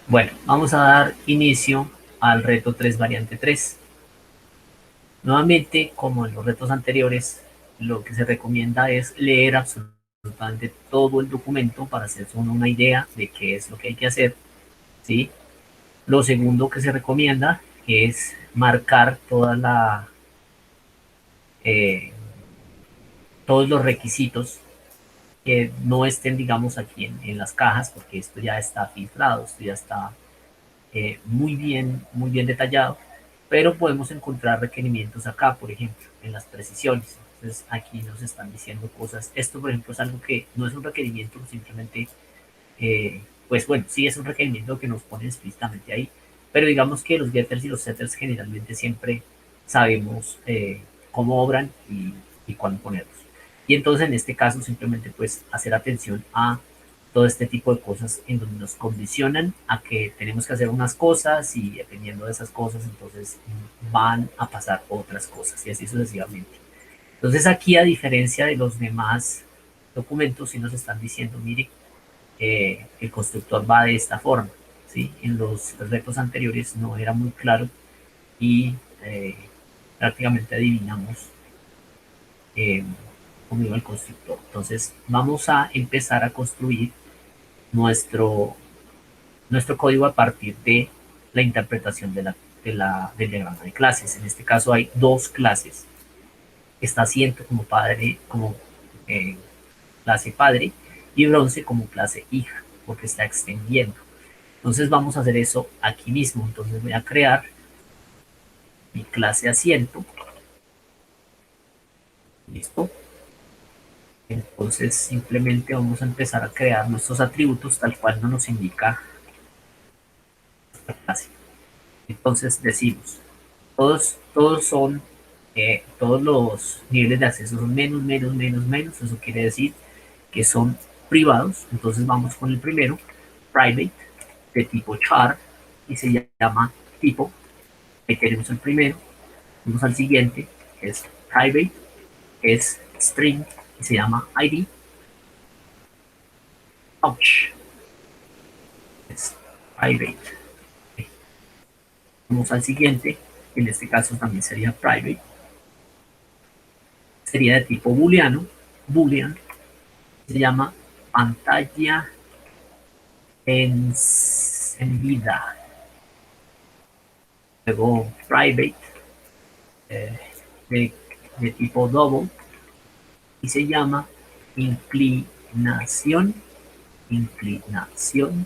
Bueno, vamos a dar inicio al reto 3 variante 3. Nuevamente, como en los retos anteriores, lo que se recomienda es leer absolutamente todo el documento para hacerse una idea de qué es lo que hay que hacer, ¿sí? Lo segundo que se recomienda es marcar eh, todos los requisitos que no estén, digamos, aquí en las cajas, porque esto ya está filtrado, esto ya está muy bien detallado, pero podemos encontrar requerimientos acá, por ejemplo, en las precisiones. Entonces aquí nos están diciendo cosas. Esto, por ejemplo, es algo que no es un requerimiento, simplemente, pues bueno, sí es un requerimiento que nos pone explícitamente ahí, pero digamos que los getters y los setters generalmente siempre sabemos cómo obran y cuándo ponerlos. Y entonces en este caso simplemente pues hacer atención a todo este tipo de cosas en donde nos condicionan a que tenemos que hacer unas cosas y dependiendo de esas cosas entonces van a pasar otras cosas y así sucesivamente. Entonces aquí a diferencia de los demás documentos sí nos están diciendo, mire, el constructor va de esta forma, ¿sí? En los retos anteriores no era muy claro y prácticamente adivinamos eh, cómo iba el constructor. Entonces vamos a empezar a construir nuestro, nuestro código a partir de la interpretación del diagrama de clases. En este caso hay dos clases. Está asiento como padre, como eh, clase padre y bronce como clase hija, porque está extendiendo. Entonces vamos a hacer eso aquí mismo. Entonces voy a crear mi clase asiento. Listo. Entonces simplemente vamos a empezar a crear nuestros atributos tal cual nos indica la clase. Entonces decimos, todos son, todos los niveles de acceso son menos, menos, menos, menos. Eso quiere decir que son privados. Entonces vamos con el primero, private, de tipo char, y se llama tipo. Ahí tenemos el primero. Vamos al siguiente, que es private, que es string, y se llama ID. Ouch, es private. Vamos al siguiente, que en este caso también sería private. Sería de tipo booleano, boolean, se llama pantalla encendida. Luego private eh, de, de tipo double y se llama inclinación, inclinación.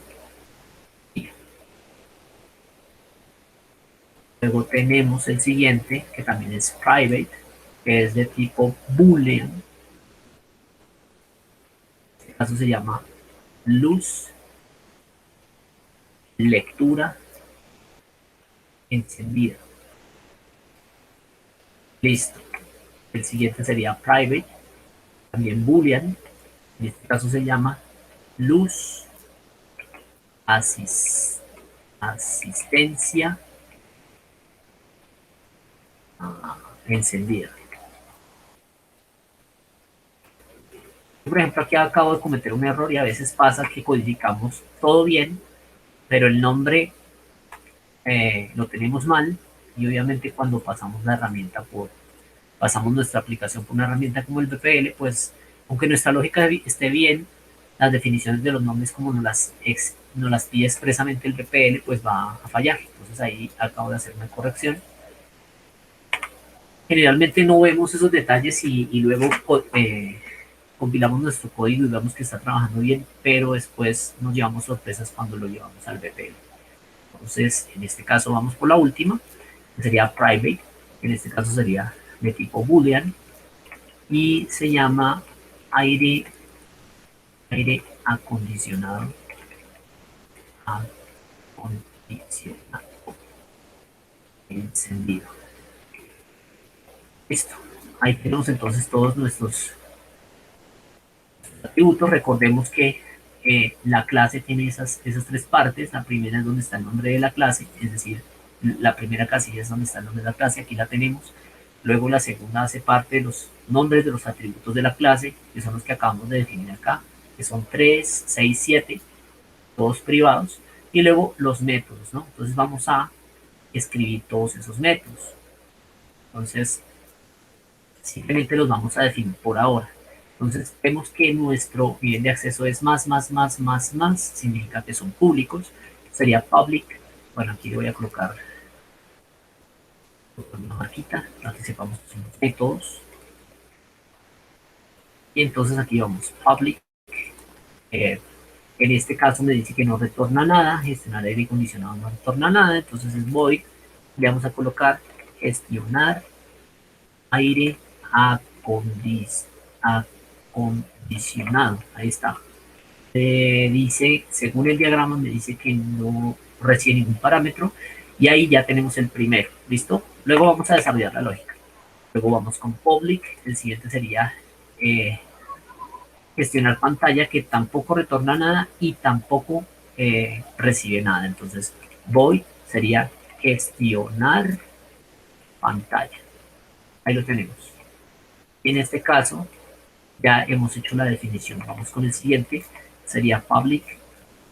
Luego tenemos el siguiente que también es private, que es de tipo boolean. En este caso se llama luz, lectura, encendida. Listo. El siguiente sería private, también boolean. En este caso se llama luz, asis, asistencia encendida. Por ejemplo, aquí acabo de cometer un error y a veces pasa que codificamos todo bien, pero el nombre lo tenemos mal y obviamente cuando pasamos la herramienta pasamos nuestra aplicación por una herramienta como el BPL, pues aunque nuestra lógica esté bien, las definiciones de los nombres como nos las pide expresamente el BPL, pues va a fallar. Entonces ahí acabo de hacer una corrección. Generalmente no vemos esos detalles y luego compilamos nuestro código y vemos que está trabajando bien, pero después nos llevamos sorpresas cuando lo llevamos al BPL. Entonces, en este caso vamos por la última, que sería private, en este caso sería de tipo boolean, y se llama aire, aire acondicionado, acondicionado, encendido. Listo. Ahí tenemos entonces todos nuestros atributos. Recordemos que la clase tiene esas tres partes. La primera es donde está el nombre de la clase, es decir, la primera casilla es donde está el nombre de la clase, aquí la tenemos. Luego la segunda hace parte de los nombres de los atributos de la clase, que son los que acabamos de definir acá, que son 3 6 7 todos privados. y luego los métodos, ¿no? Entonces vamos a escribir todos esos métodos. Entonces, simplemente los vamos a definir por ahora. Entonces, vemos que nuestro nivel de acceso es más, significa que son públicos. Sería public. Bueno, aquí le voy a colocar una marquita para que sepamos que son métodos. Y entonces aquí vamos, public. Eh, en este caso me dice que no retorna nada, gestionar aire acondicionado no retorna nada, entonces es void. Le vamos a colocar gestionar aire acondicionado. Ahí está. Dice, según el diagrama, me dice que no recibe ningún parámetro y ahí ya tenemos el primero. ¿Listo? Luego vamos a desarrollar la lógica. Luego vamos con public. El siguiente sería gestionar pantalla, que tampoco retorna nada y tampoco recibe nada. Entonces, void sería gestionar pantalla. Ahí lo tenemos. En este caso, ya hemos hecho la definición. Vamos con el siguiente. Sería public.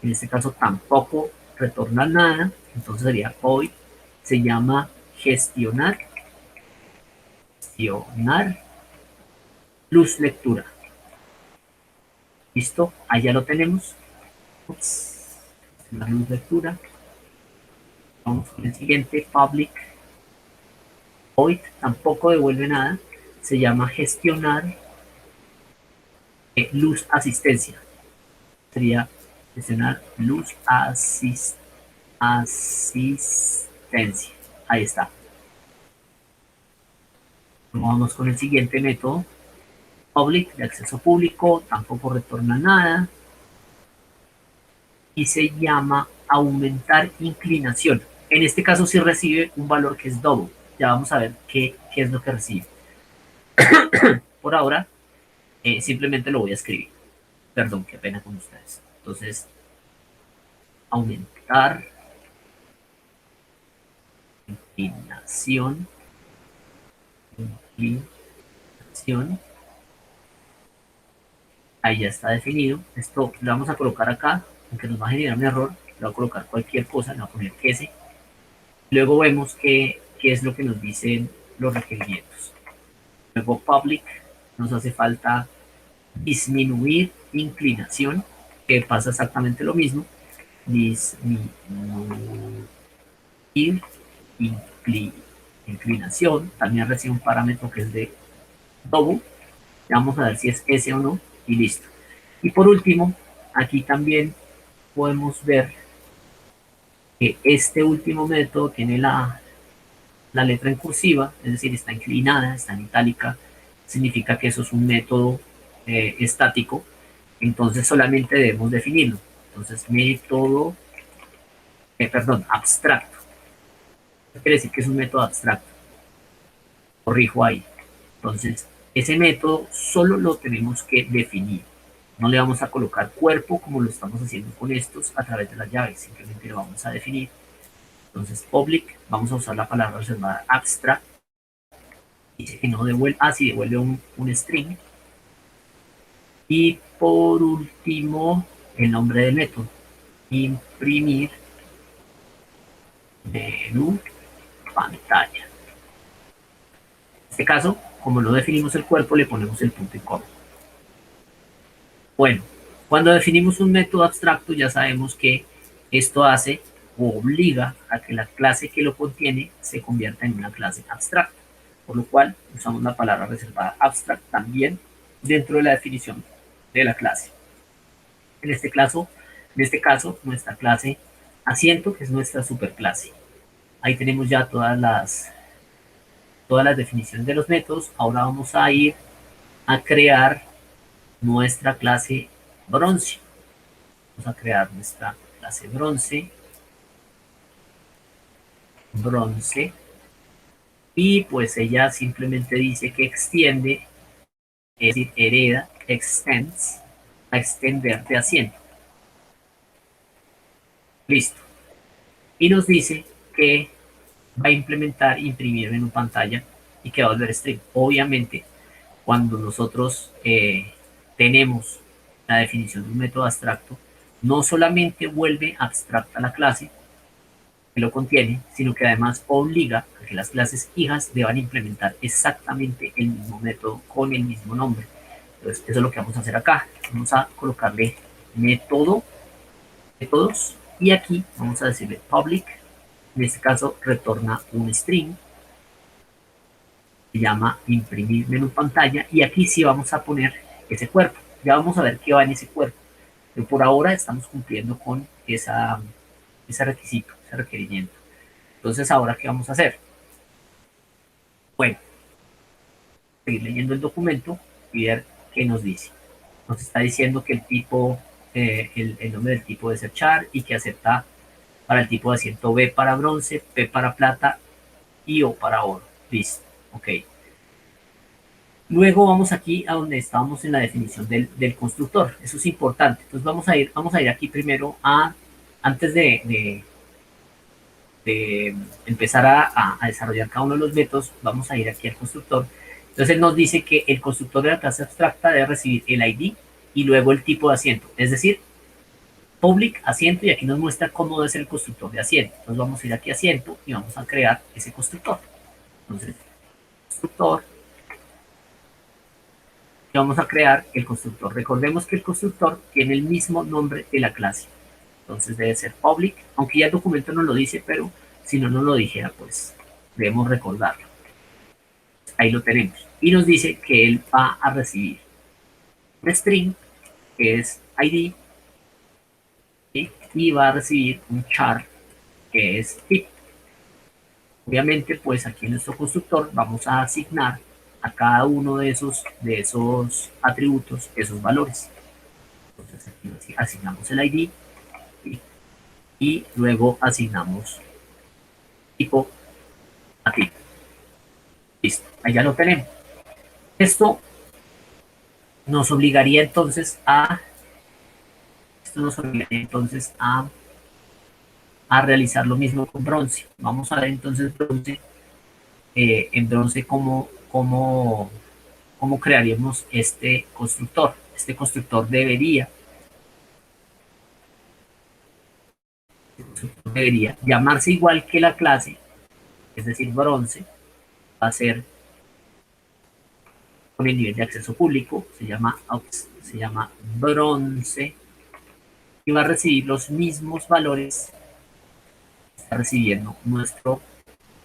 En este caso tampoco retorna nada. Entonces sería void. Se llama gestionar. Gestionar luz lectura. ¿Listo? Ahí ya lo tenemos. Ups. La luz lectura. Vamos con el siguiente. Public. Void tampoco devuelve nada. Se llama gestionar luz asistencia. Sería gestionar luz asistencia. Ahí está. Vamos con el siguiente método. Public, de acceso público, tampoco retorna nada. Y se llama aumentar inclinación. En este caso sí recibe un valor que es double. Ya vamos a ver qué es lo que recibe. Por ahora, simplemente lo voy a escribir. Perdón, qué pena con ustedes. Entonces, aumentar inclinación. Ahí ya está definido. Esto lo vamos a colocar acá, aunque nos va a generar un error. Le voy a colocar cualquier cosa, le voy a poner S. Luego vemos qué es lo que nos dicen los requerimientos. Luego public, nos hace falta disminuir inclinación, que pasa exactamente lo mismo. Disminuir inclinación, también recibe un parámetro que es de double. Vamos a ver si es S o no y listo. Y por último, aquí también podemos ver que este último método tiene la letra en cursiva, es decir, está inclinada, está en itálica, significa que eso es un método estático, entonces solamente debemos definirlo. Entonces, método, abstracto. Quiere decir que es un método abstracto. Corrijo ahí. Entonces, ese método solo lo tenemos que definir. No le vamos a colocar cuerpo como lo estamos haciendo con estos a través de las llaves, simplemente lo vamos a definir. Entonces, public, vamos a usar la palabra reservada abstract. Dice que no devuelve, sí devuelve un string. Y por último, el nombre del método. Imprimir menú pantalla. En este caso, como no definimos el cuerpo, le ponemos el punto y coma. Bueno, cuando definimos un método abstracto, ya sabemos que esto hace o obliga a que la clase que lo contiene se convierta en una clase abstracta, por lo cual usamos la palabra reservada abstract también dentro de la definición de la clase. En este caso, nuestra clase asiento, que es nuestra superclase. Ahí tenemos ya todas las definiciones de los métodos. Ahora vamos a ir a crear nuestra clase bronce. Vamos a crear nuestra clase bronce. Y pues ella simplemente dice que extiende, es decir, hereda, extends, a extender de asiento. Listo. Y nos dice que va a implementar imprimir en una pantalla y que va a volver string. Obviamente, cuando nosotros tenemos la definición de un método abstracto, no solamente vuelve abstracta la clase que lo contiene, sino que además obliga a que las clases hijas deban implementar exactamente el mismo método con el mismo nombre. Entonces, eso es lo que vamos a hacer acá. Vamos a colocarle método, métodos, y aquí vamos a decirle public. En este caso, retorna un string, se llama imprimir menú pantalla, y aquí sí vamos a poner ese cuerpo. Ya vamos a ver qué va en ese cuerpo. Pero por ahora estamos cumpliendo con ese requisito, ese requerimiento. Entonces, ¿ahora qué vamos a hacer? Bueno, seguir leyendo el documento y ver qué nos dice. Nos está diciendo que el tipo, el nombre del tipo de ser char y que acepta para el tipo de asiento B para bronce, P para plata y O para oro. Listo, ok. Luego vamos aquí a donde estábamos en la definición del constructor. Eso es importante. Entonces vamos a ir aquí primero antes de empezar a desarrollar cada uno de los métodos, vamos a ir aquí al constructor. Entonces él nos dice que el constructor de la clase abstracta debe recibir el ID y luego el tipo de asiento. Es decir, public asiento, y aquí nos muestra cómo debe ser el constructor de asiento. Entonces vamos a ir aquí a asiento y vamos a crear ese constructor. Entonces, constructor, y vamos a crear el constructor. Recordemos que el constructor tiene el mismo nombre de la clase. Entonces debe ser public, aunque ya el documento no lo dice, pero si no nos lo dijera, pues debemos recordarlo. Ahí lo tenemos. Y nos dice que él va a recibir un string, que es ID, ¿sí? Y va a recibir un char, que es tip. Obviamente, pues aquí en nuestro constructor vamos a asignar a cada uno de esos atributos esos valores. Entonces aquí asignamos el ID, ¿sí? Y luego asignamos tipo a tip. Listo, ahí ya lo tenemos. Esto nos obligaría entonces a realizar lo mismo con bronce. Vamos a ver entonces bronce, en bronce cómo crearíamos este constructor. Este constructor debería llamarse igual que la clase, es decir, bronce, va a ser con el nivel de acceso público, se llama bronce, y va a recibir los mismos valores que está recibiendo nuestro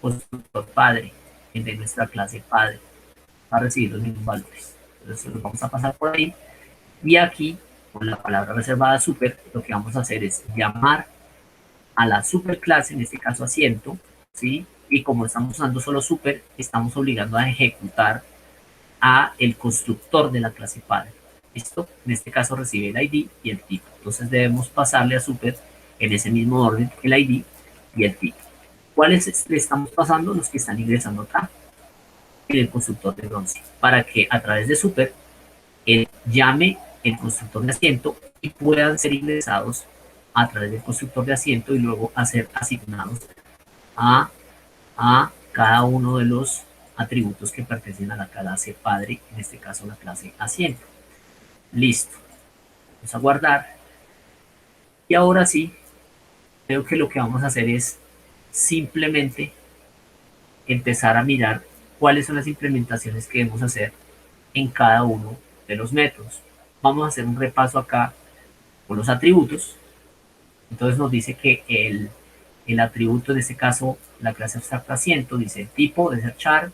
constructor padre, el de nuestra clase padre, va a recibir los mismos valores. Entonces los vamos a pasar por ahí, y aquí, con la palabra reservada super, lo que vamos a hacer es llamar a la superclase, en este caso asiento, ¿sí? Y como estamos usando solo super, estamos obligando a ejecutar a el constructor de la clase padre. ¿Listo? En este caso recibe el ID y el tipo. Entonces debemos pasarle a super en ese mismo orden el ID y el tipo. ¿Cuáles le estamos pasando? Los que están ingresando acá en el constructor de bronce, para que a través de super él llame el constructor de asiento y puedan ser ingresados a través del constructor de asiento y luego a ser asignados a, a cada uno de los atributos que pertenecen a la clase padre, en este caso la clase asiento. Listo. Vamos a guardar. Y ahora sí, creo que lo que vamos a hacer es simplemente empezar a mirar cuáles son las implementaciones que debemos hacer en cada uno de los métodos. Vamos a hacer un repaso acá con los atributos. Entonces nos dice que el atributo, en este caso, la clase abstracta asiento, dice tipo de ser char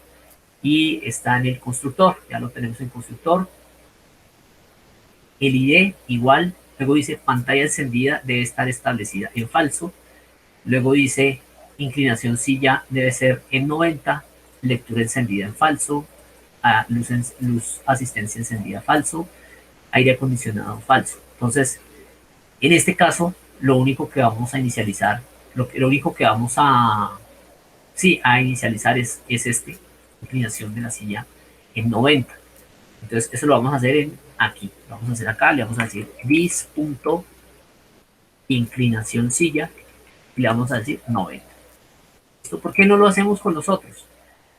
y está en el constructor. Ya lo tenemos en constructor. El ID igual. Luego dice pantalla encendida debe estar establecida en falso. Luego dice inclinación silla debe ser en 90. Lectura encendida en falso. Luz asistencia encendida falso. Aire acondicionado falso. Entonces, en este caso, lo único que vamos a inicializar, lo único que vamos a inicializar es inclinación de la silla en 90. Entonces, eso lo vamos a hacer aquí. Lo vamos a hacer acá, le vamos a decir inclinación silla y le vamos a decir 90. ¿Esto por qué no lo hacemos con los otros?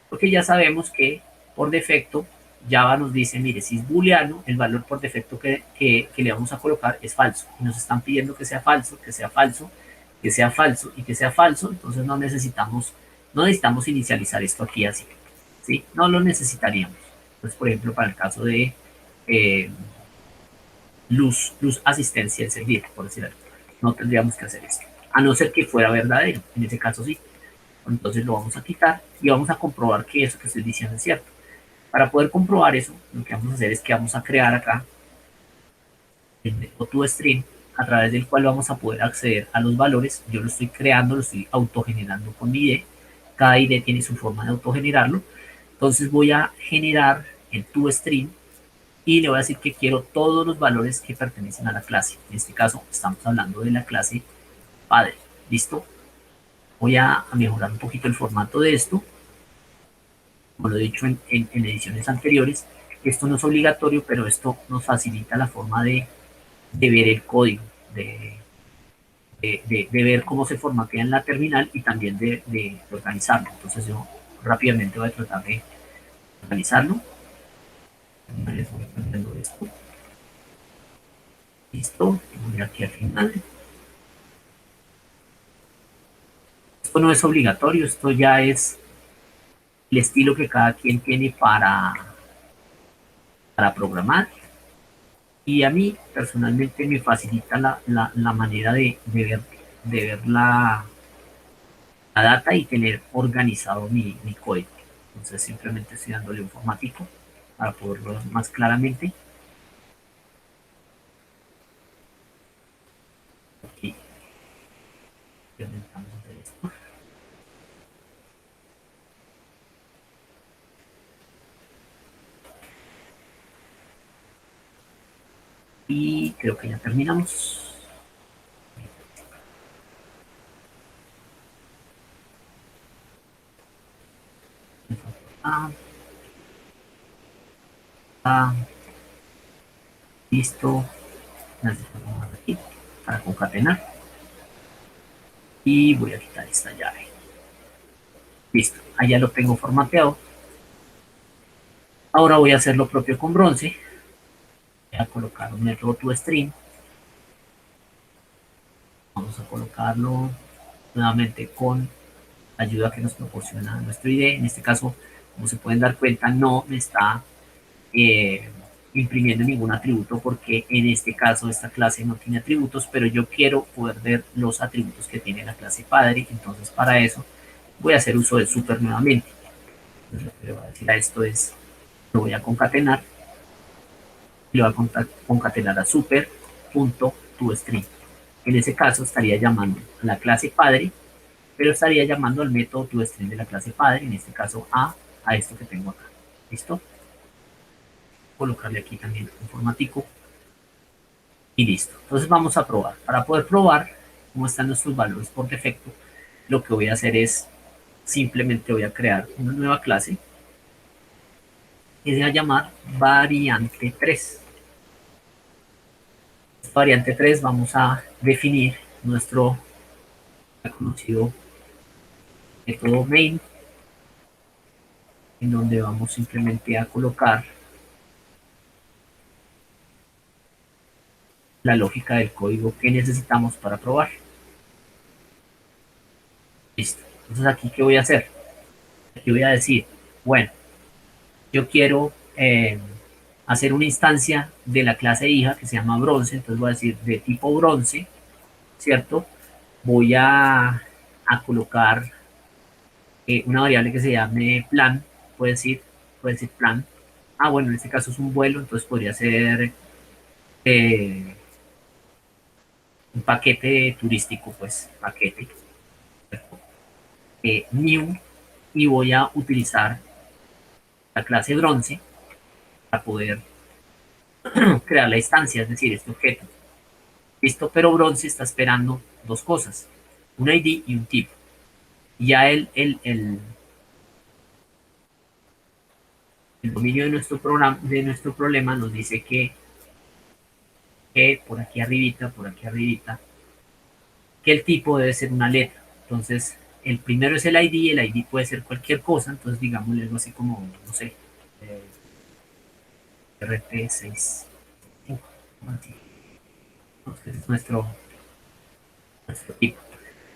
Porque ya sabemos que por defecto Java nos dice, mire, si es booleano, el valor por defecto que le vamos a colocar es falso. Y nos están pidiendo que sea falso, que sea falso, que sea falso y que sea falso. Entonces no necesitamos inicializar esto aquí así. ¿Sí? No lo necesitaríamos. Entonces, por ejemplo, para el caso de eh, luz asistencia del servicio, por decir algo, no tendríamos que hacer esto. A no ser que fuera verdadero. En ese caso sí. Entonces lo vamos a quitar y vamos a comprobar que eso que estoy diciendo es cierto. Para poder comprobar eso, lo que vamos a hacer es que vamos a crear acá el método toString, a través del cual vamos a poder acceder a los valores. Yo lo estoy creando, lo estoy autogenerando con mi ID. Cada ID tiene su forma de autogenerarlo. Entonces voy a generar el toString y le voy a decir que quiero todos los valores que pertenecen a la clase. En este caso estamos hablando de la clase padre. ¿Listo? Voy a mejorar un poquito el formato de esto. Como lo he dicho en ediciones anteriores, esto no es obligatorio, pero esto nos facilita la forma de ver el código, de ver cómo se formatea en la terminal y también de organizarlo. Entonces yo rápidamente voy a tratar de organizarlo. Esto. Listo, voy aquí al final. Esto no es obligatorio, esto ya es el estilo que cada quien tiene para programar. Y a mí personalmente me facilita la manera de ver la data y tener organizado mi código. Entonces simplemente estoy dándole un formático para poderlo ver más claramente. Aquí intentamos hacer esto. Y creo que ya terminamos. Ah, ah, listo. Aquí para concatenar. Y voy a quitar esta llave. Listo, allá lo tengo formateado. Ahora voy a hacer lo propio con bronce. Voy a colocar un método toString. Vamos a colocarlo nuevamente con la ayuda que nos proporciona nuestro ID. En este caso, como se pueden dar cuenta, no me está imprimiendo ningún atributo porque en este caso esta clase no tiene atributos, pero yo quiero poder ver los atributos que tiene la clase padre. Entonces para eso voy a hacer uso de super nuevamente. Entonces, lo que le voy a decir a esto es, lo voy a concatenar y lo voy a concatenar a super.toString. En ese caso estaría llamando a la clase padre, pero estaría llamando al método toString de la clase padre, en este caso a esto que tengo acá. ¿Listo? Colocarle aquí también un formatico y listo. Entonces vamos a probar. Para poder probar cómo están nuestros valores por defecto, lo que voy a hacer es simplemente voy a crear una nueva clase que se va a llamar variante 3. Variante 3 vamos a definir nuestro conocido método main, en donde vamos simplemente a colocar la lógica del código que necesitamos para probar. Listo. Entonces aquí, ¿qué voy a hacer? Aquí voy a decir, bueno, yo quiero hacer una instancia de la clase hija que se llama bronce, entonces voy a decir de tipo bronce, ¿cierto? Voy a colocar una variable que se llame plan, puede decir plan. Ah, bueno, en este caso es un vuelo, entonces podría ser eh, un paquete turístico, pues paquete new, y voy a utilizar la clase bronce para poder crear la instancia, es decir, este objeto. Listo, pero bronce está esperando dos cosas, un ID y un tipo. Y ya el dominio de nuestro programa, de nuestro problema nos dice que por aquí arribita, que el tipo debe ser una letra. Entonces, el primero es el ID puede ser cualquier cosa, entonces digámosle algo así como, no sé, RT6. Este es nuestro tipo.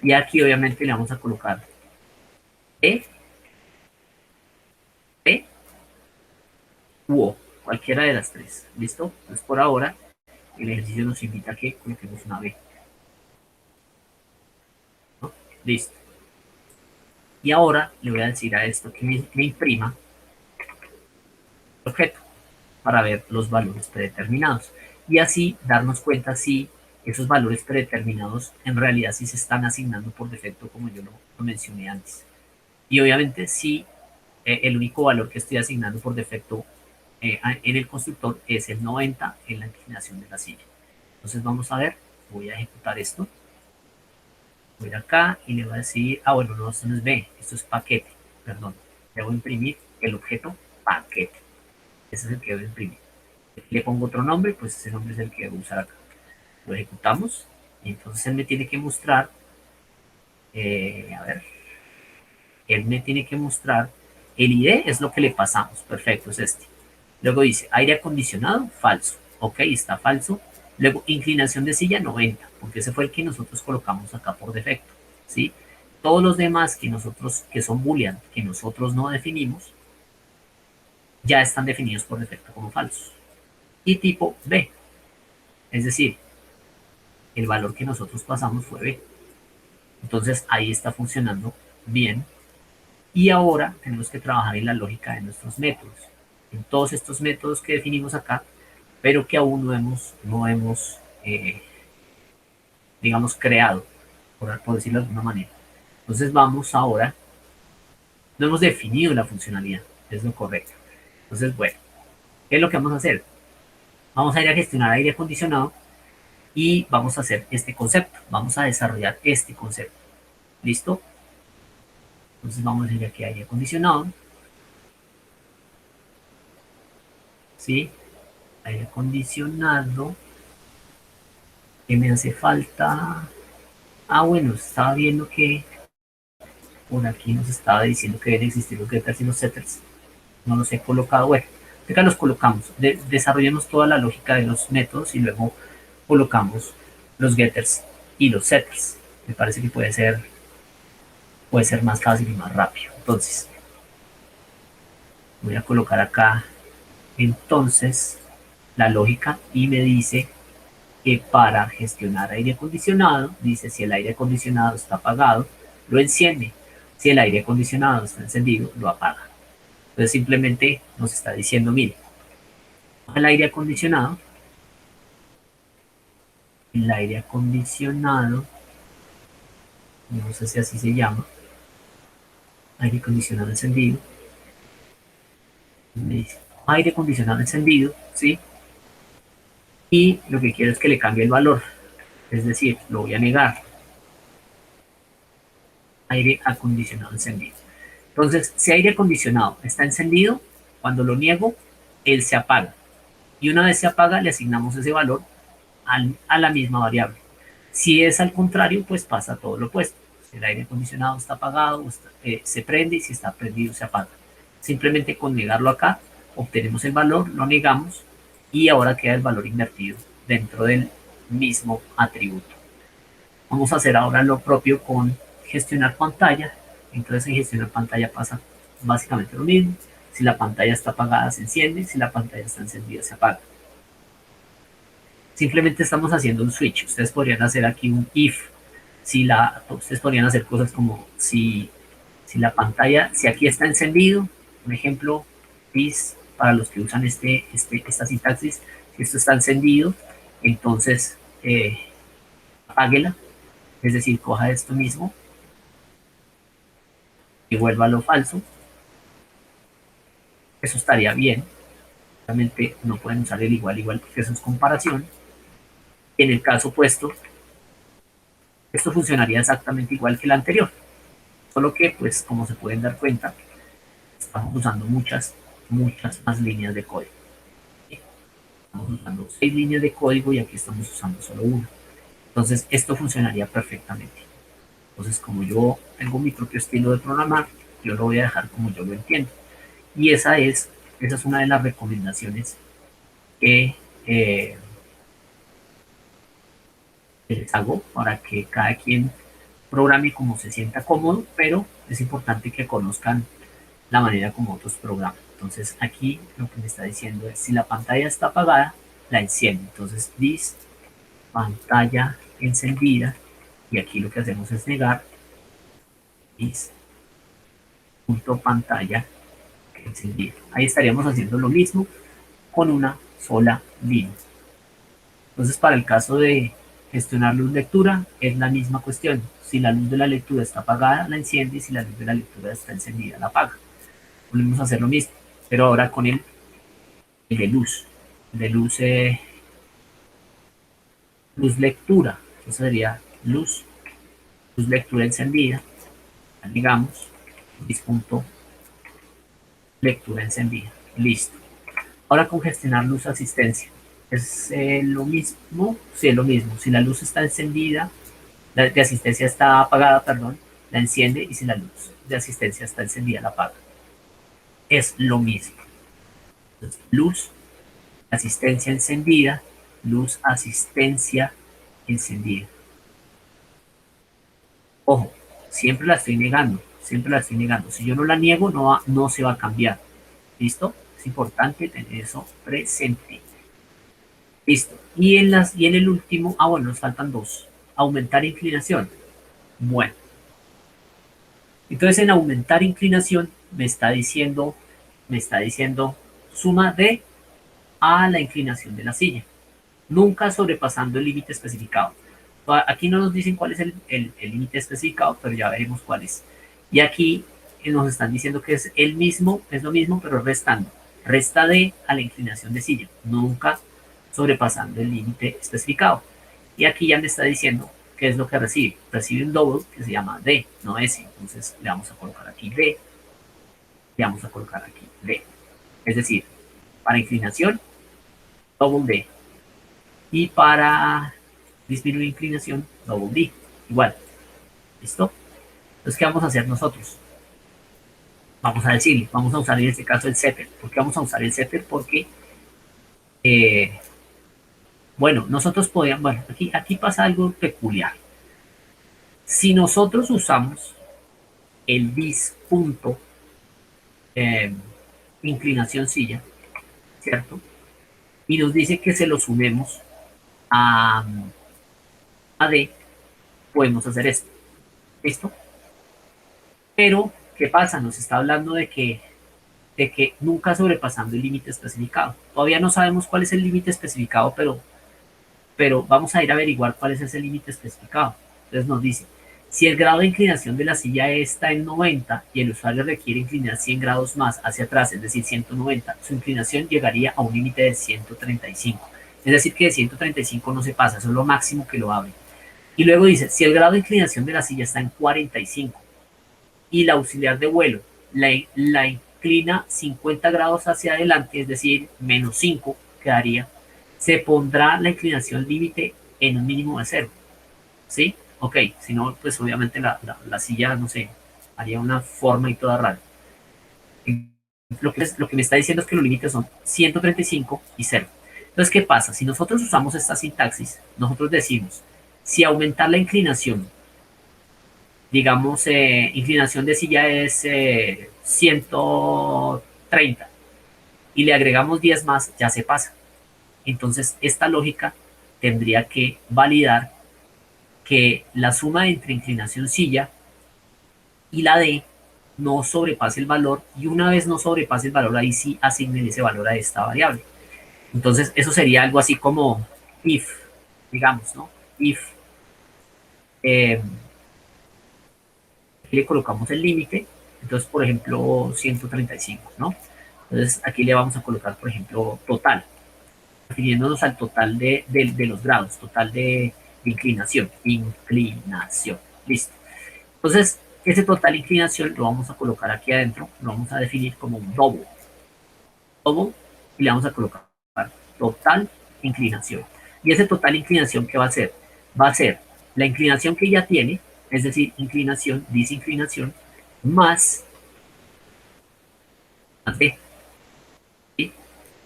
Y aquí obviamente le vamos a colocar E, P u O, cualquiera de las tres. ¿Listo? Entonces por ahora el ejercicio nos invita a que coloquemos una B. ¿No? Listo. Y ahora le voy a decir a esto que me imprima el objeto para ver los valores predeterminados. Y así darnos cuenta si esos valores predeterminados en realidad sí se están asignando por defecto como yo lo mencioné antes. Y obviamente si el único valor que estoy asignando por defecto en el constructor es el 90 en la inclinación de la silla. Entonces vamos a ver, voy a ejecutar esto. Voy a ir acá y le voy a decir, bueno, no, esto no es B, esto es paquete, perdón. Debo imprimir el objeto paquete. Ese es el que debo imprimir. Le pongo otro nombre, pues ese nombre es el que debo usar acá. Lo ejecutamos y entonces él me tiene que mostrar, a ver, él me tiene que mostrar, el ID es lo que le pasamos, perfecto, es este. Luego dice aire acondicionado, falso, ok, está falso. Luego inclinación de silla 90, porque ese fue el que nosotros colocamos acá por defecto, ¿sí? Todos los demás que nosotros, que son boolean, que nosotros no definimos, ya están definidos por defecto como falsos. Y tipo B, es decir, el valor que nosotros pasamos fue B. Entonces ahí está funcionando bien. Y ahora tenemos que trabajar en la lógica de nuestros métodos. En todos estos métodos que definimos acá, pero que aún no hemos digamos, creado, por decirlo de alguna manera. Entonces vamos ahora, no hemos definido la funcionalidad, es lo correcto. Entonces, bueno, ¿qué es lo que vamos a hacer? Vamos a ir a gestionar aire acondicionado y vamos a hacer este concepto. Vamos a desarrollar este concepto. ¿Listo? Entonces vamos a ir aquí a aire acondicionado. ¿Sí? Aire acondicionado. ¿Qué me hace falta? Bueno, estaba viendo que por aquí nos estaba diciendo que deben existir los getters y los setters. No los he colocado. Bueno, acá los colocamos. Desarrollemos toda la lógica de los métodos y luego colocamos los getters y los setters. Me parece que puede ser más fácil y más rápido. Entonces, voy a colocar acá entonces la lógica y me dice que para gestionar aire acondicionado, dice si el aire acondicionado está apagado, lo enciende. Si el aire acondicionado está encendido, lo apaga. Entonces simplemente nos está diciendo, mire, el aire acondicionado, no sé si así se llama, aire acondicionado encendido, me dice, aire acondicionado encendido, ¿sí? Y lo que quiero es que le cambie el valor, es decir, lo voy a negar, aire acondicionado encendido. Entonces, si aire acondicionado está encendido, cuando lo niego, él se apaga. Y una vez se apaga, le asignamos ese valor a la misma variable. Si es al contrario, pues pasa todo lo opuesto. Si el aire acondicionado está apagado, se prende y si está prendido se apaga. Simplemente con negarlo acá, obtenemos el valor, lo negamos y ahora queda el valor invertido dentro del mismo atributo. Vamos a hacer ahora lo propio con gestionar pantalla. Entonces en gestionar pantalla pasa básicamente lo mismo. Si la pantalla está apagada se enciende, si la pantalla está encendida se apaga. Simplemente estamos haciendo un switch. Ustedes podrían hacer aquí un if. Ustedes podrían hacer cosas como si la pantalla, si aquí está encendido, un ejemplo, is para los que usan esta sintaxis, si esto está encendido, entonces apáguela, es decir, coja esto mismo y vuelva a lo falso. Eso estaría bien. Realmente no pueden usar el igual porque eso es comparación. En el caso opuesto, esto funcionaría exactamente igual que el anterior, solo que, pues, como se pueden dar cuenta, estamos usando muchas más líneas de código. Estamos usando 6 líneas de código y aquí estamos usando solo una. Entonces, esto funcionaría perfectamente. Entonces, como yo tengo mi propio estilo de programar, yo lo voy a dejar como yo lo entiendo. Y esa es una de las recomendaciones que les hago para que cada quien programe como se sienta cómodo, pero es importante que conozcan la manera como otros programan. Entonces aquí lo que me está diciendo es si la pantalla está apagada, la enciende. Entonces this pantalla encendida, y aquí lo que hacemos es negar this punto pantalla encendida. Ahí estaríamos haciendo lo mismo con una sola línea. Entonces para el caso de gestionar luz lectura es la misma cuestión. Si la luz de la lectura está apagada, la enciende, y si la luz de la lectura está encendida, la apaga. Volvemos a hacer lo mismo, pero ahora con el de luz. El de luz, luz lectura. Eso sería luz lectura encendida. Digamos, punto lectura encendida. Listo. Ahora con gestionar luz asistencia. ¿Es lo mismo? Sí, es lo mismo. Si la luz está encendida, la de asistencia está apagada, perdón, la enciende, y si la luz de asistencia está encendida, la apaga. Es lo mismo. Entonces, luz, asistencia encendida, luz, asistencia encendida. Ojo, siempre la estoy negando, siempre la estoy negando. Si yo no la niego, no se va a cambiar. ¿Listo? Es importante tener eso presente. Listo. Y en el último, bueno, nos faltan dos. Aumentar inclinación. Bueno, entonces en aumentar inclinación me está diciendo suma de a la inclinación de la silla, nunca sobrepasando el límite especificado. Aquí no nos dicen cuál es el límite especificado, pero ya veremos cuál es. Y aquí nos están diciendo que es el mismo, es lo mismo, pero restando. Resta de a la inclinación de silla, nunca sobrepasando el límite especificado. Y aquí ya me está diciendo qué es lo que recibe. Recibe un double que se llama D, no S. Entonces le vamos a colocar aquí D, le vamos a colocar aquí D. Es decir, para inclinación, double D. Y para disminuir inclinación, double D. Igual. ¿Listo? Entonces, ¿qué vamos a hacer nosotros? Vamos a decirle, vamos a usar en este caso el Zephyr. ¿Por qué vamos a usar el Zephyr? Porque, bueno, nosotros podíamos, bueno, aquí pasa algo peculiar. Si nosotros usamos el bis punto inclinación silla, ¿cierto? Y nos dice que se lo sumemos a, a D, podemos hacer esto. ¿Listo? Pero, ¿qué pasa? Nos está hablando de que nunca sobrepasando el límite especificado. Todavía no sabemos cuál es el límite especificado, pero vamos a ir a averiguar cuál es ese límite especificado. Entonces nos dice, si el grado de inclinación de la silla está en 90 y el usuario requiere inclinar 100 grados más hacia atrás, es decir, 190, su inclinación llegaría a un límite de 135. Es decir, que de 135 no se pasa, eso es lo máximo que lo abre. Y luego dice, si el grado de inclinación de la silla está en 45 y la auxiliar de vuelo la inclina 50 grados hacia adelante, es decir, menos 5 quedaría, se pondrá la inclinación límite en un mínimo de 0. ¿Sí? Ok, si no, pues obviamente la silla, no sé, haría una forma y toda rara. Lo que me está diciendo es que los límites son 135 y 0. Entonces, ¿qué pasa? Si nosotros usamos esta sintaxis, nosotros decimos, si aumentar la inclinación, digamos, inclinación de silla es 130 y le agregamos 10 más, ya se pasa. Entonces, esta lógica tendría que validar que la suma entre inclinación silla y la D no sobrepase el valor, y una vez no sobrepase el valor, ahí sí asignen ese valor a esta variable. Entonces, eso sería algo así como if, digamos, ¿no? If eh, le colocamos el límite, entonces, por ejemplo, 135, ¿no? Entonces, aquí le vamos a colocar, por ejemplo, total, refiriéndonos al total de los grados, total de inclinación, listo. Entonces, ese total inclinación lo vamos a colocar aquí adentro, lo vamos a definir como un double, y le vamos a colocar total inclinación. Y ese total inclinación, ¿qué va a ser? Va a ser la inclinación que ya tiene, es decir, inclinación, disinclinación, más D. ¿Sí?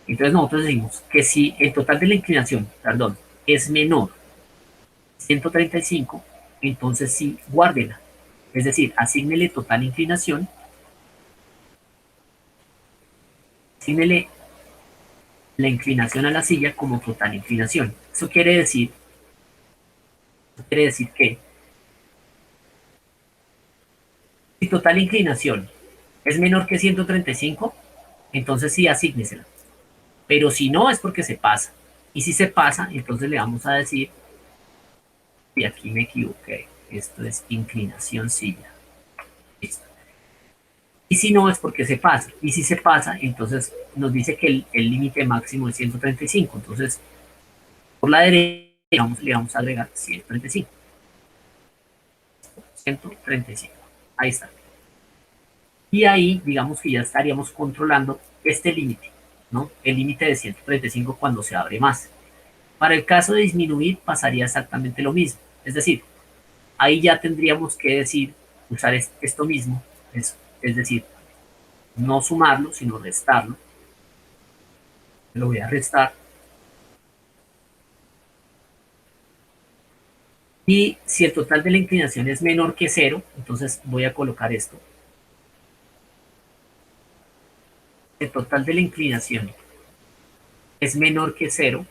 Entonces nosotros decimos que si el total de la inclinación, perdón, es menor a 135, entonces sí, guárdela. Es decir, asígnele total inclinación, asígnele la inclinación a la silla como total inclinación. Eso quiere decir que si total inclinación es menor que 135, entonces sí, asígnesela. Pero si no, es porque se pasa. Y si se pasa, entonces le vamos a decir, y aquí me equivoqué, esto es inclinación silla. Listo. Y si no, es porque se pasa. Y si se pasa, entonces nos dice que el límite máximo es 135. Entonces, por la derecha le vamos a agregar 135. 135. Ahí está. Y ahí, digamos que ya estaríamos controlando este límite, ¿no? El límite de 135 cuando se abre más. Para el caso de disminuir, pasaría exactamente lo mismo. Es decir, ahí ya tendríamos que decir, usar esto mismo, es decir, no sumarlo, sino restarlo. Lo voy a restar. Y si el total de la inclinación es menor que cero, entonces voy a colocar esto. El total de la inclinación es menor que cero.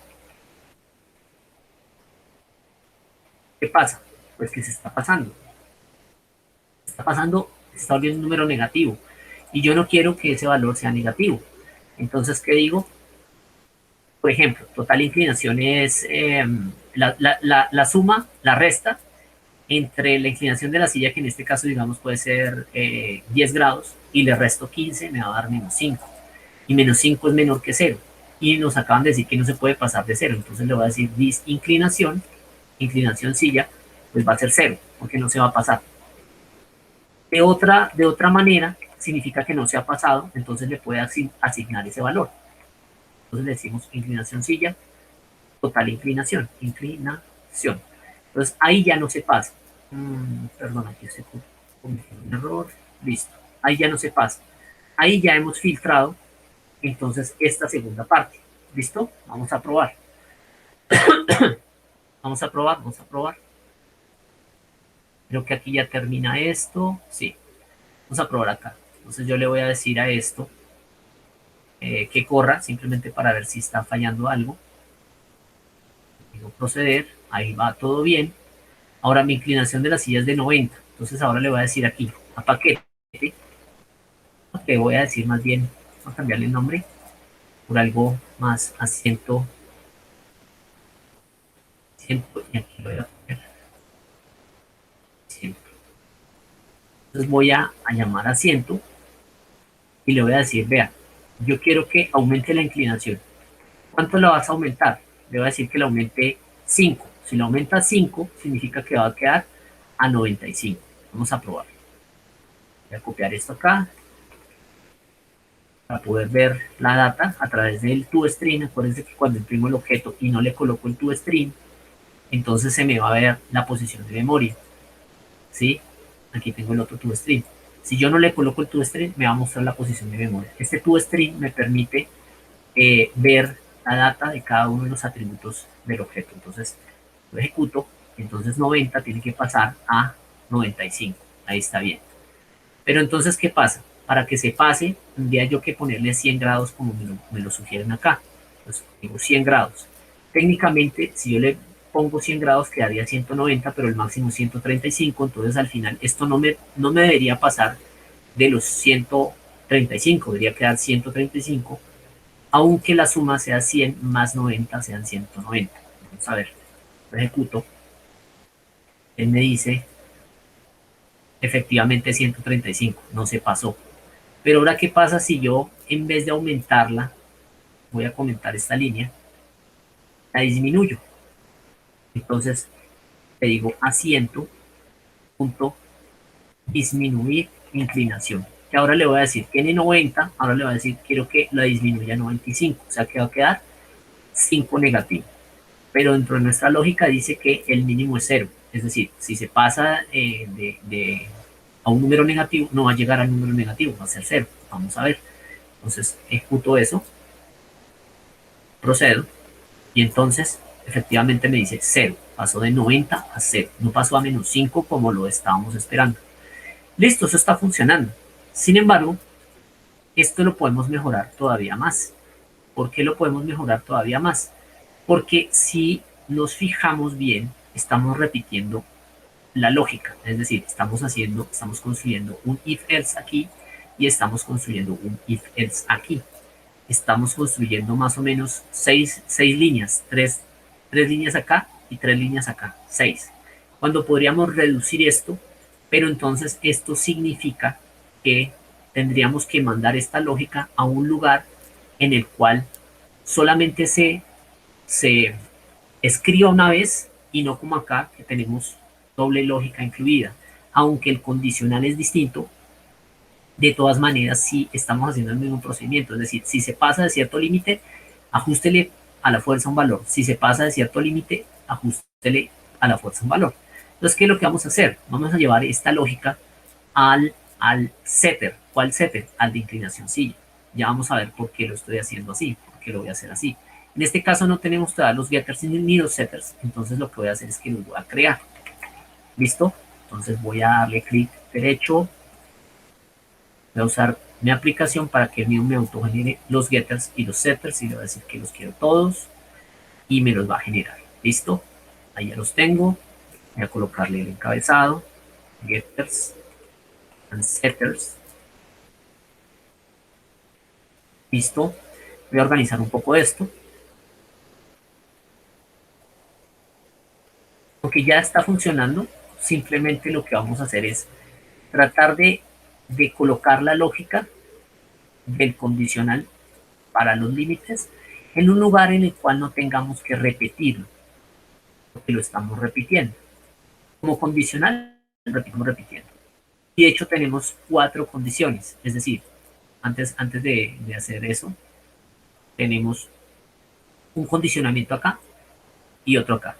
¿Qué pasa? Pues que se está pasando. Está pasando, está volviendo un número negativo. Y yo no quiero que ese valor sea negativo. Entonces, ¿qué digo? Por ejemplo, total inclinación es la suma, la resta entre la inclinación de la silla, que en este caso, digamos, puede ser 10 grados, y le resto 15, me va a dar -5. Y -5 es menor que cero. Y nos acaban de decir que no se puede pasar de cero. Entonces le voy a decir disinclinación, inclinación silla, pues va a ser cero, porque no se va a pasar. De otra manera, significa que no se ha pasado, entonces le puede asignar ese valor. Entonces le decimos inclinación silla, total inclinación, inclinación. Entonces ahí ya no se pasa. Perdón, aquí se cometió un error. Listo. Ahí ya no se pasa. Ahí ya hemos filtrado entonces esta segunda parte. ¿Listo? Vamos a probar. Vamos a probar, vamos a probar. Creo que aquí ya termina esto. Sí. Vamos a probar acá. Entonces yo le voy a decir a esto que corra simplemente para ver si está fallando algo. Digo proceder. Ahí va todo bien. Ahora mi inclinación de la silla es de 90. Entonces ahora le voy a decir aquí a paquete. Que voy a decir más bien, voy a cambiarle el nombre por algo más asiento. Y aquí lo voy a poner asiento. Entonces voy a llamar asiento y le voy a decir, vea, yo quiero que aumente la inclinación. ¿Cuánto la vas a aumentar? Le voy a decir que la aumente 5. Si la aumenta 5, significa que va a quedar a 95. Vamos a probar. Voy a copiar esto acá para poder ver la data a través del toString. Acuérdense que cuando imprimo el objeto y no le coloco el toString, entonces se me va a ver la posición de memoria. ¿Sí? Aquí tengo el otro toString. Si yo no le coloco el toString, me va a mostrar la posición de memoria. Este toString me permite ver la data de cada uno de los atributos del objeto. Entonces, lo ejecuto, entonces 90 tiene que pasar a 95. Ahí está bien. Pero entonces, ¿qué pasa? Para que se pase, tendría yo que ponerle 100 grados como me lo sugieren acá. Pues digo 100 grados. Técnicamente, si yo le pongo 100 grados, quedaría 190, pero el máximo es 135. Entonces, al final, esto no me debería pasar de los 135, debería quedar 135, aunque la suma sea 100 más 90 sean 190. Vamos a ver, lo ejecuto. Él me dice efectivamente 135, no se pasó. Pero ahora, ¿qué pasa si yo, en vez de aumentarla, voy a comentar esta línea, la disminuyo? Entonces, le digo asiento, punto, disminuir inclinación. Que ahora le voy a decir, tiene 90, ahora le voy a decir, quiero que la disminuya a 95, o sea que va a quedar 5 negativo. Pero dentro de nuestra lógica dice que el mínimo es 0. Es decir, si se pasa a un número negativo, no va a llegar al número negativo, va a ser 0. Vamos a ver. Entonces, ejecuto eso. procedo, y entonces efectivamente me dice 0, pasó de 90 a 0, no pasó a menos 5 como lo estábamos esperando. Listo, eso está funcionando. Sin embargo, esto lo podemos mejorar todavía más. ¿Por qué lo podemos mejorar todavía más? Porque si nos fijamos bien, estamos repitiendo la lógica, es decir, estamos construyendo un if-else aquí y estamos construyendo un if-else aquí. Estamos construyendo más o menos seis líneas, tres líneas acá y tres líneas acá, 6. Cuando podríamos reducir esto, pero entonces esto significa que tendríamos que mandar esta lógica a un lugar en el cual solamente se escriba una vez y no como acá que tenemos doble lógica incluida. Aunque el condicional es distinto, de todas maneras sí estamos haciendo el mismo procedimiento. Es decir, si se pasa de cierto límite, ajustele a la fuerza un valor. Si se pasa de cierto límite, ajustele a la fuerza un valor. Entonces, ¿qué es lo que vamos a hacer? Vamos a llevar esta lógica al setter. ¿Cuál setter? Al de inclinación silla. Ya vamos a ver por qué lo estoy haciendo así, por qué lo voy a hacer así. En este caso no tenemos todavía los getters ni los setters, entonces lo que voy a hacer es que los voy a crear. ¿Listo? Entonces voy a darle clic derecho, voy a usar mi aplicación para que el mío me autogenere los getters y los setters y le voy a decir que los quiero todos y me los va a generar. ¿Listo? Ahí ya los tengo. Voy a colocarle el encabezado, getters and setters. Listo. Voy a organizar un poco esto. Aunque ya está funcionando, simplemente lo que vamos a hacer es tratar de colocar la lógica del condicional para los límites en un lugar en el cual no tengamos que repetirlo, porque lo estamos repitiendo. Como condicional, lo repetimos repitiendo. Y de hecho tenemos 4 condiciones, es decir, antes de hacer eso, tenemos un condicionamiento acá y otro acá.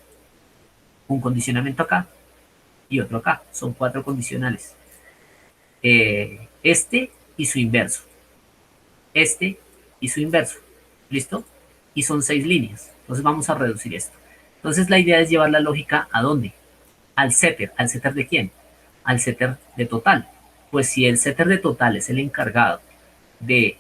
Un condicionamiento acá y otro acá. Son 4 condicionales. Este y su inverso. Este y su inverso. ¿Listo? Y son 6 líneas. Entonces vamos a reducir esto. Entonces la idea es llevar la lógica ¿a dónde? Al setter. ¿Al setter de quién? Al setter de total. Pues si el setter de total es el encargado de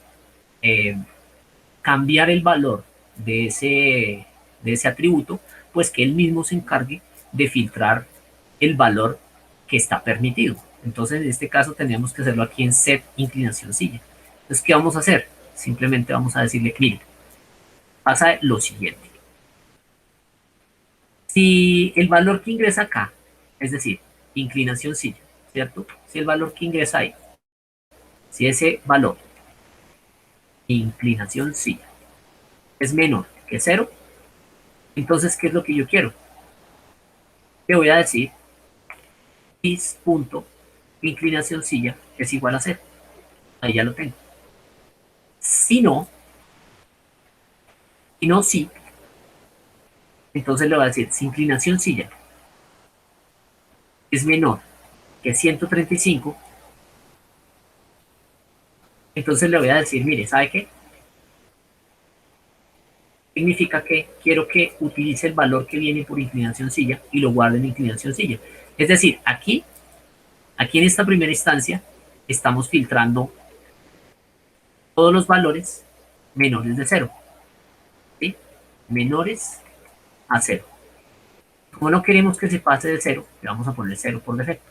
cambiar el valor de ese atributo, pues que él mismo se encargue de filtrar el valor que está permitido. Entonces, en este caso, tendríamos que hacerlo aquí en set inclinación silla. Entonces, ¿qué vamos a hacer? Simplemente vamos a decirle, mire, pasa lo siguiente. Si el valor que ingresa acá, es decir, inclinación silla, ¿cierto? Si el valor que ingresa ahí, si ese valor, inclinación silla, es menor que 0, entonces, ¿qué es lo que yo quiero? Le voy a decir is punto inclinación silla es igual a 0. Ahí ya lo tengo. Si no, sí, entonces le voy a decir si inclinación silla es menor que 135, entonces le voy a decir, mire, ¿sabe qué? Significa que quiero que utilice el valor que viene por inclinación silla y lo guarde en inclinación silla. Es decir, aquí en esta primera instancia estamos filtrando todos los valores menores de 0. ¿Sí? Menores a 0. Como no queremos que se pase de 0, le vamos a poner 0 por defecto.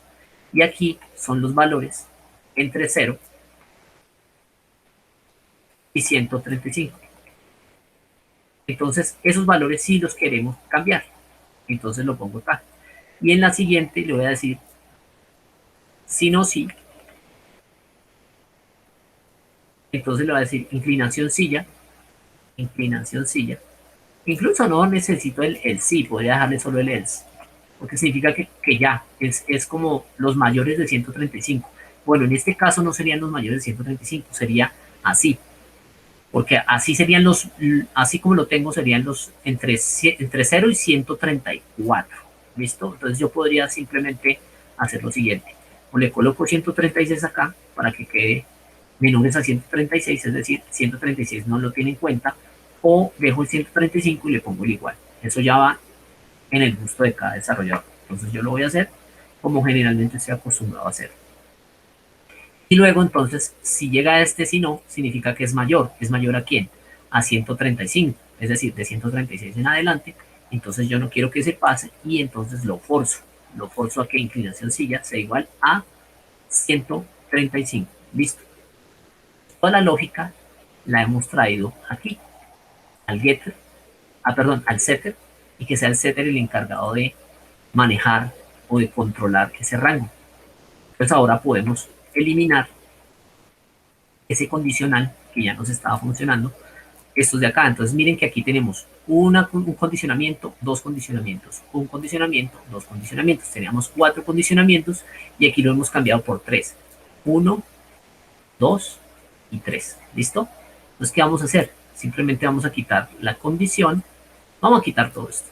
Y aquí son los valores entre 0 y 135. Entonces, esos valores sí los queremos cambiar. Entonces lo pongo acá. Y en la siguiente le voy a decir, si no, sí. Entonces le voy a decir inclinación silla. Inclinación silla. Incluso no necesito el sí, podría dejarle solo el else. Porque significa que ya, es como los mayores de 135. Bueno, en este caso no serían los mayores de 135, sería así. Porque así serían así como lo tengo, serían los entre 0 y 134. ¿Listo? Entonces yo podría simplemente hacer lo siguiente. O le coloco 136 acá para que quede menores a 136, es decir, 136 no lo tiene en cuenta, o dejo el 135 y le pongo el igual. Eso ya va en el gusto de cada desarrollador. Entonces yo lo voy a hacer como generalmente estoy acostumbrado a hacer. Y luego entonces, si llega a este si no, significa que es mayor. ¿Es mayor a quién? A 135, es decir, de 136 en adelante. Entonces yo no quiero que se pase y entonces lo forzo. Lo forzo a que inclinación silla sea igual a 135. Listo. Toda la lógica la hemos traído aquí, al getter, perdón, al setter, y que sea el setter el encargado de manejar o de controlar ese rango. Entonces ahora podemos eliminar ese condicional que ya nos estaba funcionando, estos de acá. Entonces miren que aquí tenemos un condicionamiento, dos condicionamientos, un condicionamiento, dos condicionamientos. Teníamos cuatro condicionamientos y aquí lo hemos cambiado por tres. Uno, dos y tres. ¿Listo? Entonces, ¿qué vamos a hacer? Simplemente vamos a quitar la condición. Vamos a quitar todo esto.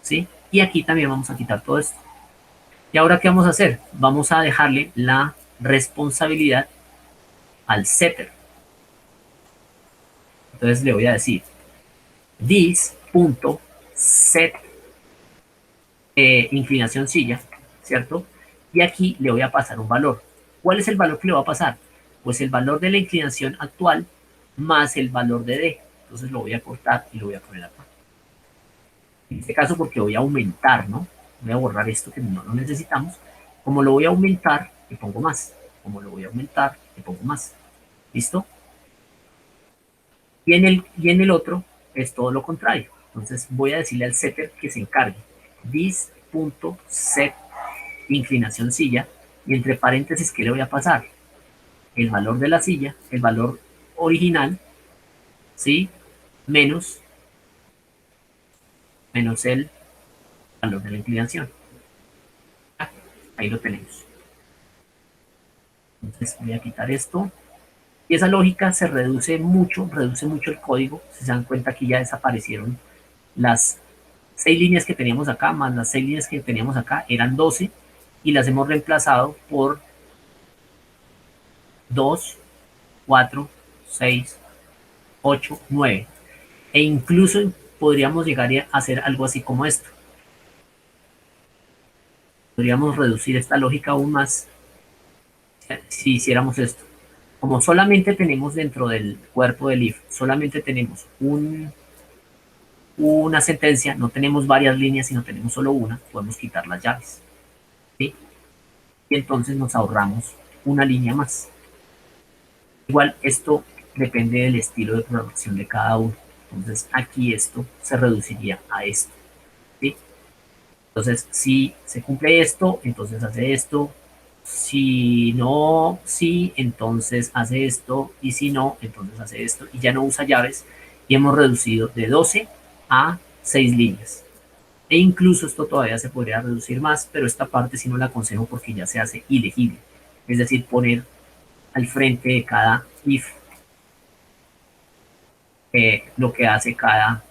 ¿Sí? Y aquí también vamos a quitar todo esto. ¿Y ahora qué vamos a hacer? Vamos a dejarle la responsabilidad al setter. Entonces le voy a decir this.set inclinación silla, ¿cierto? Y aquí le voy a pasar un valor. ¿Cuál es el valor que le va a pasar? Pues el valor de la inclinación actual más el valor de D. Entonces lo voy a cortar y lo voy a poner acá. En este caso porque voy a aumentar, ¿no? Voy a borrar esto que no lo necesitamos. Como lo voy a aumentar, le pongo más. Como lo voy a aumentar, le pongo más. ¿Listo? Y en el otro es todo lo contrario. Entonces voy a decirle al setter que se encargue. This.set inclinación silla. Y entre paréntesis, ¿qué le voy a pasar? El valor de la silla, el valor original, ¿sí? Menos el valor de la inclinación. Ahí lo tenemos. Entonces voy a quitar esto. Y esa lógica se reduce mucho el código. Si se dan cuenta, aquí ya desaparecieron las 6 líneas que teníamos acá, más las 6 líneas que teníamos acá, eran 12, y las hemos reemplazado por 2, 4, 6, 8, 9. E incluso podríamos llegar a hacer algo así como esto. Podríamos reducir esta lógica aún más si hiciéramos esto. Como solamente tenemos dentro del cuerpo del if, solamente tenemos una sentencia, no tenemos varias líneas, sino tenemos solo una, podemos quitar las llaves. ¿Sí? Y entonces nos ahorramos una línea más. Igual esto depende del estilo de programación de cada uno. Entonces aquí esto se reduciría a esto. ¿Sí? Entonces si se cumple esto, entonces hace esto. Si no, sí, entonces hace esto. Y si no, entonces hace esto. Y ya no usa llaves. Y hemos reducido de 12 a 6 líneas. E incluso esto todavía se podría reducir más, pero esta parte sí no la aconsejo porque ya se hace ilegible. Es decir, poner al frente de cada if lo que hace cada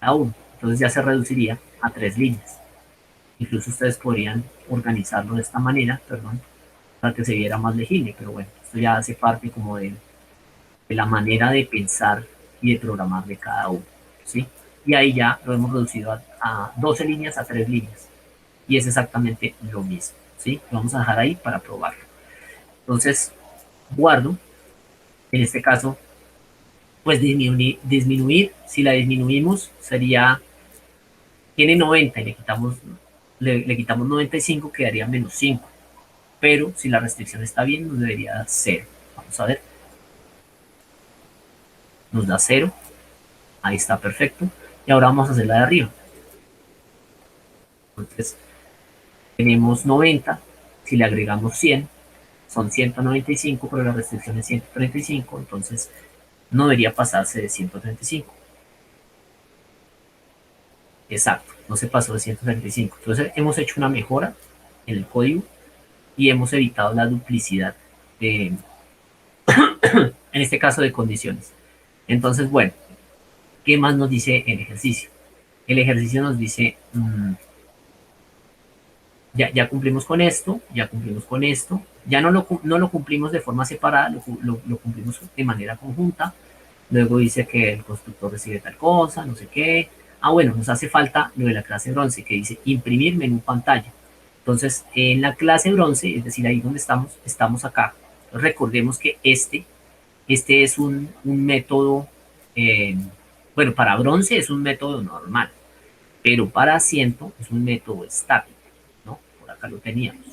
uno. Entonces ya se reduciría a 3 líneas. Incluso ustedes podrían organizarlo de esta manera, perdón, para que se viera más legible, pero bueno, esto ya hace parte como de la manera de pensar y de programar de cada uno, ¿sí? Y ahí ya lo hemos reducido a 12 líneas, a 3 líneas. Y es exactamente lo mismo, ¿sí? Lo vamos a dejar ahí para probarlo. Entonces, guardo. En este caso, pues disminuir, si la disminuimos, sería, tiene 90 y le quitamos 95, quedaría menos 5. Pero si la restricción está bien, nos debería dar 0. Vamos a ver. Nos da 0. Ahí está perfecto. Y ahora vamos a hacer la de arriba. Entonces, tenemos 90. Si le agregamos 100, son 195, pero la restricción es 135. Entonces, no debería pasarse de 135. Exacto, no se pasó de 135. Entonces, hemos hecho una mejora en el código y hemos evitado la duplicidad de, en este caso, de condiciones. Entonces, bueno, ¿qué más nos dice el ejercicio? El ejercicio nos dice, ya cumplimos con esto, ya cumplimos con esto, ya no lo cumplimos de forma separada, lo cumplimos de manera conjunta. Luego dice que el constructor recibe tal cosa, no sé qué. Ah, bueno, nos hace falta lo de la clase bronce, que dice imprimir menú pantalla. Entonces, en la clase bronce, es decir, ahí donde estamos acá. Recordemos que este es un método, eh, bueno, para bronce es un método normal, pero para asiento es un método estático, ¿no? Por acá lo teníamos.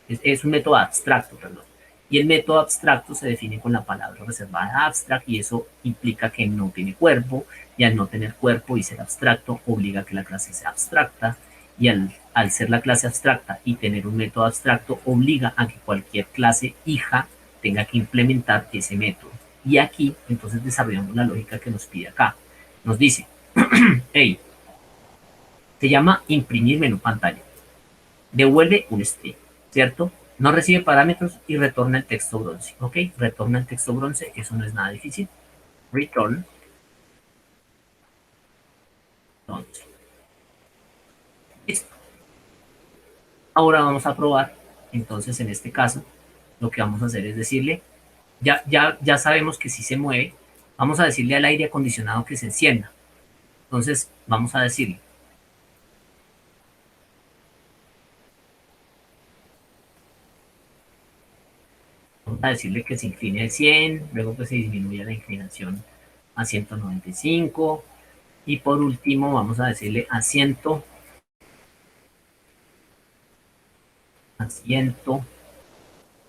Es un método abstracto, perdón. Y el método abstracto se define con la palabra reservada abstract y eso implica que no tiene cuerpo y al no tener cuerpo y ser abstracto obliga a que la clase sea abstracta y al ser la clase abstracta y tener un método abstracto obliga a que cualquier clase hija tenga que implementar ese método. Y aquí entonces desarrollamos la lógica que nos pide acá. Nos dice, hey, se llama imprimir menú pantalla. Devuelve un string, ¿cierto? No recibe parámetros y retorna el texto bronce, ¿ok? Retorna el texto bronce, eso no es nada difícil. Return bronce. Listo. Ahora vamos a probar, entonces en este caso, lo que vamos a hacer es decirle, ya sabemos que si se mueve, vamos a decirle al aire acondicionado que se encienda. Entonces, vamos a decirle, que se incline al 100, luego que se disminuya la inclinación a 195, y por último vamos a decirle asiento.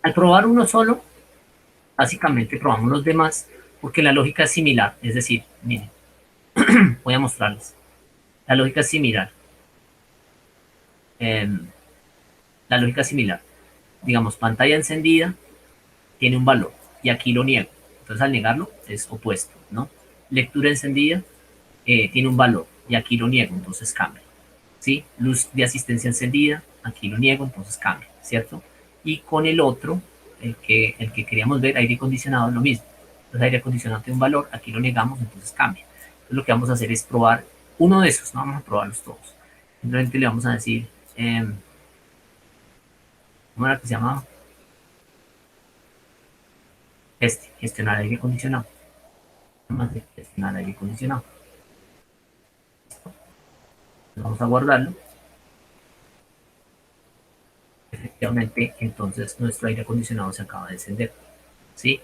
Al probar uno solo, básicamente probamos los demás porque la lógica es similar. Es decir, miren, voy a mostrarles. La lógica es similar. Eh, la lógica es similar. Digamos, pantalla encendida tiene un valor y aquí lo niego. Entonces al negarlo es opuesto, ¿no? Lectura encendida tiene un valor y aquí lo niego, entonces cambia. ¿Sí? Luz de asistencia encendida, aquí lo niego, entonces cambia, ¿cierto? Y con el otro, el que queríamos ver, aire acondicionado, lo mismo. Entonces aire acondicionado tiene un valor, aquí lo negamos, entonces cambia. Entonces lo que vamos a hacer es probar uno de esos, no vamos a probarlos todos. Simplemente le vamos a decir, ¿cómo era que se llamaba? Gestionar aire acondicionado. Más de gestionar aire acondicionado. Vamos a guardarlo. Efectivamente, entonces nuestro aire acondicionado se acaba de encender. ¿Sí?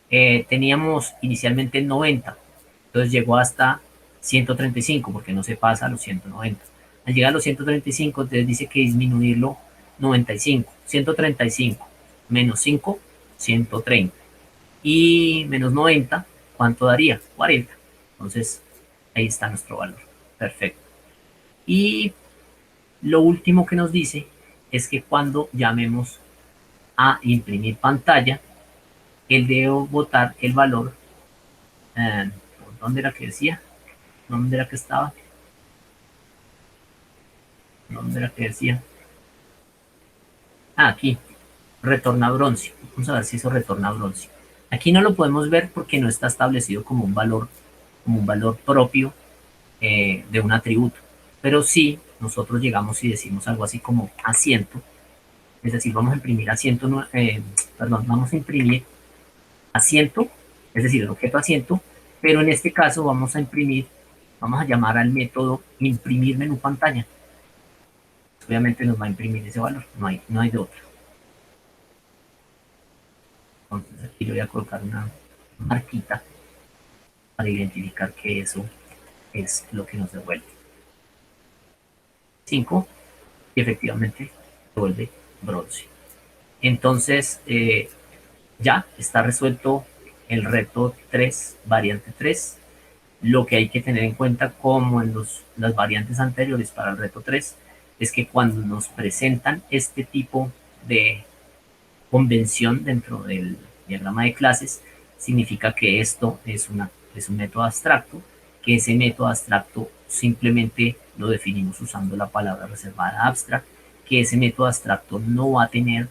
Teníamos inicialmente 90, entonces llegó hasta 135 porque no se pasa a los 190. Al llegar a los 135, entonces dice que disminuirlo 95, 135 menos 5, 130 y menos 90, ¿cuánto daría? 40. Entonces ahí está nuestro valor. Perfecto. Y lo último que nos dice es que cuando llamemos a imprimir pantalla, él debe botar el valor. Eh, ¿Dónde era que decía? ¿Dónde era que estaba? ¿Dónde era que decía? Ah, aquí. Retorna bronce. Vamos a ver si eso retorna bronce. Aquí no lo podemos ver porque no está establecido como un valor propio de un atributo. Pero sí, nosotros llegamos y decimos algo así como asiento. Es decir, vamos a imprimir asiento, perdón, vamos a imprimir asiento, es decir, el objeto asiento, pero en este caso vamos a llamar al método imprimir menú pantalla. Obviamente nos va a imprimir ese valor, no hay de otro. Entonces aquí le voy a colocar una marquita para identificar que eso es lo que nos devuelve. 5 y efectivamente devuelve bronce. Entonces ya está resuelto el reto 3, variante 3. Lo que hay que tener en cuenta, como en las variantes anteriores para el reto 3, es que cuando nos presentan este tipo de convención dentro del diagrama de clases, significa que esto es un método abstracto, que ese método abstracto simplemente lo definimos usando la palabra reservada abstract, que ese método abstracto no va a tener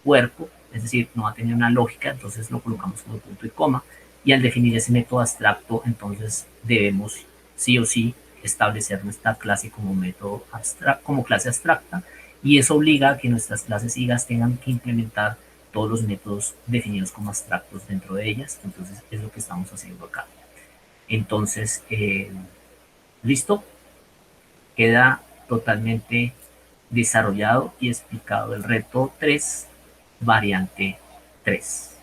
cuerpo, es decir, no va a tener una lógica, entonces lo colocamos como punto y coma, y al definir ese método abstracto, entonces debemos sí o sí establecer nuestra clase como método abstracto, como clase abstracta, y eso obliga a que nuestras clases IGAS tengan que implementar todos los métodos definidos como abstractos dentro de ellas. Entonces es lo que estamos haciendo acá. Entonces, listo, queda totalmente desarrollado y explicado el reto 3, variante 3.